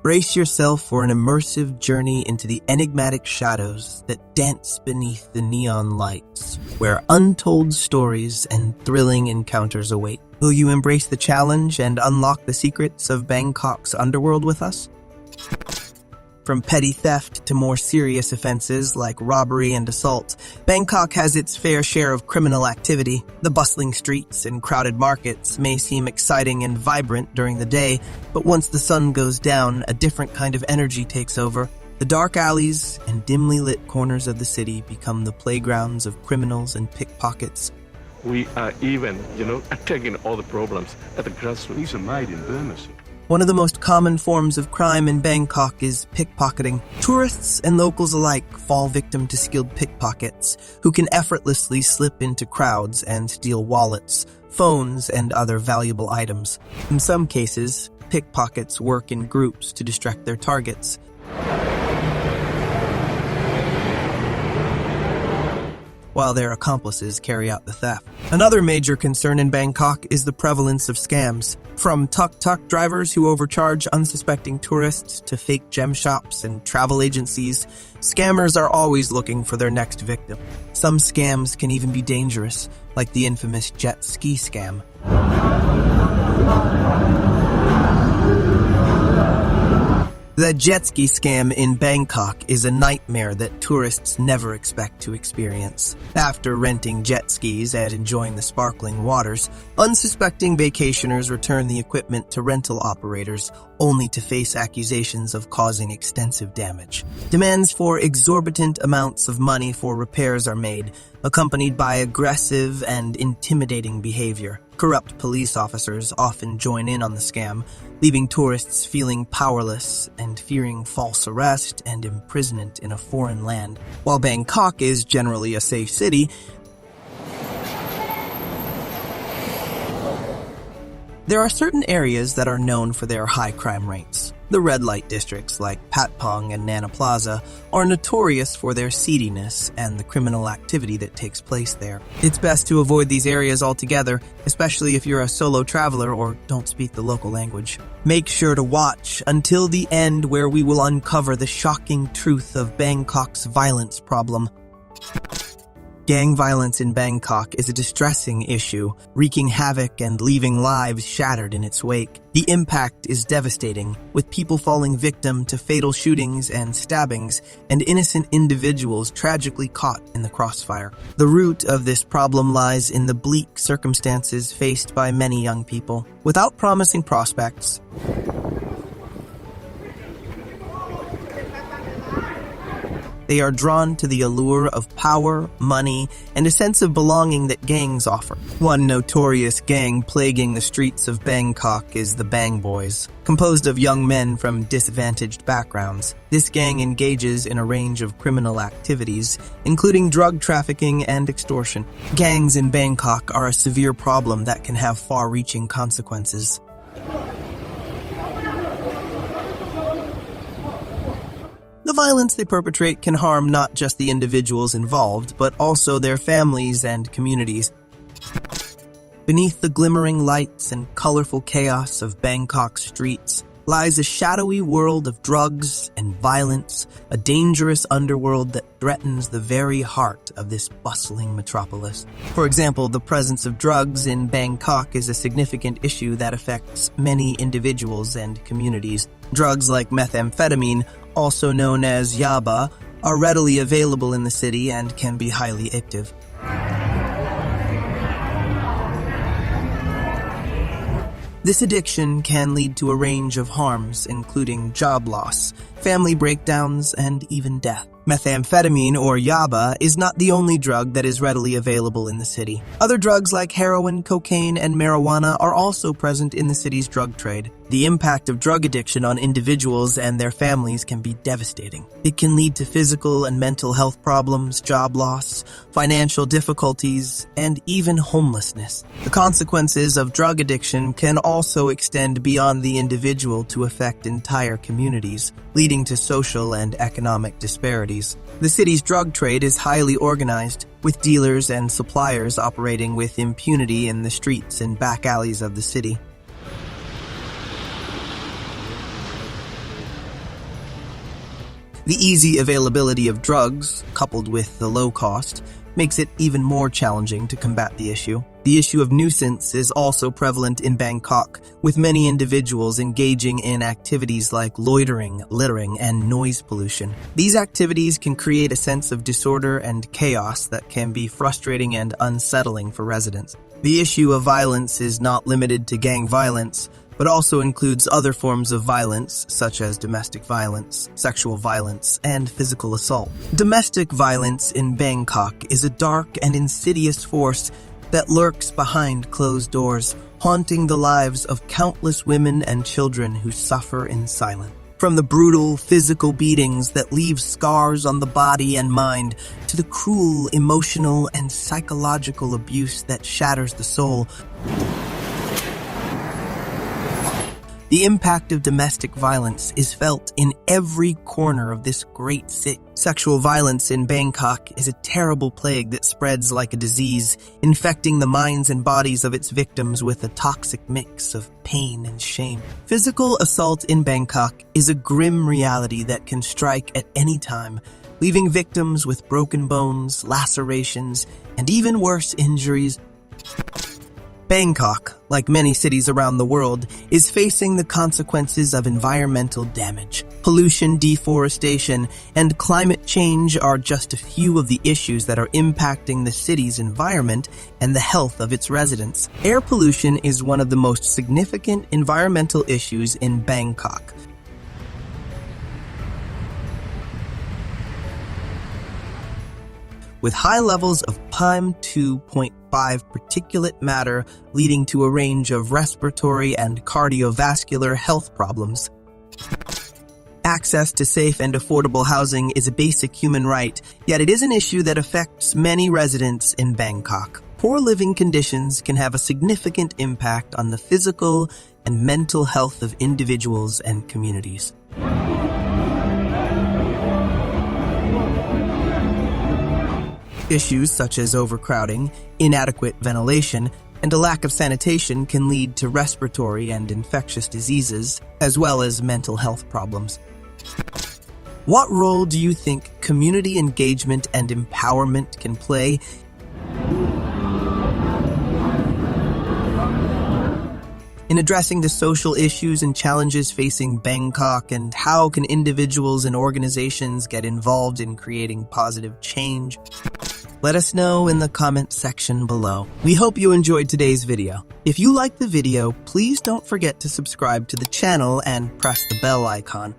Brace yourself for an immersive journey into the enigmatic shadows that dance beneath the neon lights, where untold stories and thrilling encounters await. Will you embrace the challenge and unlock the secrets of Bangkok's underworld with us? From petty theft to more serious offenses like robbery and assault, Bangkok has its fair share of criminal activity. The bustling streets and crowded markets may seem exciting and vibrant during the day, but once the sun goes down, a different kind of energy takes over. The dark alleys and dimly lit corners of the city become the playgrounds of criminals and pickpockets. We are even, attacking all the problems at the grassroots. These are made in Burma. One of the most common forms of crime in Bangkok is pickpocketing. Tourists and locals alike fall victim to skilled pickpockets who can effortlessly slip into crowds and steal wallets, phones, and other valuable items. In some cases, pickpockets work in groups to distract their targets. While their accomplices carry out the theft. Another major concern in Bangkok is the prevalence of scams. From tuk-tuk drivers who overcharge unsuspecting tourists to fake gem shops and travel agencies, scammers are always looking for their next victim. Some scams can even be dangerous, like the infamous jet ski scam. The jet ski scam in Bangkok is a nightmare that tourists never expect to experience. After renting jet skis and enjoying the sparkling waters, unsuspecting vacationers return the equipment to rental operators, only to face accusations of causing extensive damage. Demands for exorbitant amounts of money for repairs are made, accompanied by aggressive and intimidating behavior. Corrupt police officers often join in on the scam, leaving tourists feeling powerless and fearing false arrest and imprisonment in a foreign land. While Bangkok is generally a safe city, there are certain areas that are known for their high crime rates. The red light districts like Patpong and Nana Plaza are notorious for their seediness and the criminal activity that takes place there. It's best to avoid these areas altogether, especially if you're a solo traveler or don't speak the local language. Make sure to watch until the end, where we will uncover the shocking truth of Bangkok's violence problem. Gang violence in Bangkok is a distressing issue, wreaking havoc and leaving lives shattered in its wake. The impact is devastating, with people falling victim to fatal shootings and stabbings, and innocent individuals tragically caught in the crossfire. The root of this problem lies in the bleak circumstances faced by many young people. Without promising prospects, they are drawn to the allure of power, money, and a sense of belonging that gangs offer. One notorious gang plaguing the streets of Bangkok is the Bang Boys. Composed of young men from disadvantaged backgrounds, this gang engages in a range of criminal activities, including drug trafficking and extortion. Gangs in Bangkok are a severe problem that can have far-reaching consequences. The violence they perpetrate can harm not just the individuals involved, but also their families and communities. Beneath the glimmering lights and colorful chaos of Bangkok's streets lies a shadowy world of drugs and violence, a dangerous underworld that threatens the very heart of this bustling metropolis. For example, the presence of drugs in Bangkok is a significant issue that affects many individuals and communities. Drugs like methamphetamine, also known as yaba, are readily available in the city and can be highly addictive. This addiction can lead to a range of harms, including job loss, family breakdowns, and even death. Methamphetamine, or yaba, is not the only drug that is readily available in the city. Other drugs like heroin, cocaine, and marijuana are also present in the city's drug trade. The impact of drug addiction on individuals and their families can be devastating. It can lead to physical and mental health problems, job loss, financial difficulties, and even homelessness. The consequences of drug addiction can also extend beyond the individual to affect entire communities, leading to social and economic disparities. The city's drug trade is highly organized, with dealers and suppliers operating with impunity in the streets and back alleys of the city. The easy availability of drugs, coupled with the low cost, makes it even more challenging to combat the issue. The issue of nuisance is also prevalent in Bangkok, with many individuals engaging in activities like loitering, littering, and noise pollution. These activities can create a sense of disorder and chaos that can be frustrating and unsettling for residents. The issue of violence is not limited to gang violence, but also includes other forms of violence, such as domestic violence, sexual violence, and physical assault. Domestic violence in Bangkok is a dark and insidious force that lurks behind closed doors, haunting the lives of countless women and children who suffer in silence. From the brutal physical beatings that leave scars on the body and mind, to the cruel emotional and psychological abuse that shatters the soul, the impact of domestic violence is felt in every corner of this great city. Sexual violence in Bangkok is a terrible plague that spreads like a disease, infecting the minds and bodies of its victims with a toxic mix of pain and shame. Physical assault in Bangkok is a grim reality that can strike at any time, leaving victims with broken bones, lacerations, and even worse injuries. Bangkok, like many cities around the world, is facing the consequences of environmental damage. Pollution, deforestation, and climate change are just a few of the issues that are impacting the city's environment and the health of its residents. Air pollution is one of the most significant environmental issues in Bangkok. With high levels of PM2.5 particulate matter leading to a range of respiratory and cardiovascular health problems. Access to safe and affordable housing is a basic human right, yet it is an issue that affects many residents in Bangkok. Poor living conditions can have a significant impact on the physical and mental health of individuals and communities. Issues such as overcrowding, inadequate ventilation, and a lack of sanitation can lead to respiratory and infectious diseases, as well as mental health problems. What role do you think community engagement and empowerment can play in addressing the social issues and challenges facing Bangkok, and how can individuals and organizations get involved in creating positive change? Let us know in the comment section below. We hope you enjoyed today's video. If you liked the video, please don't forget to subscribe to the channel and press the bell icon.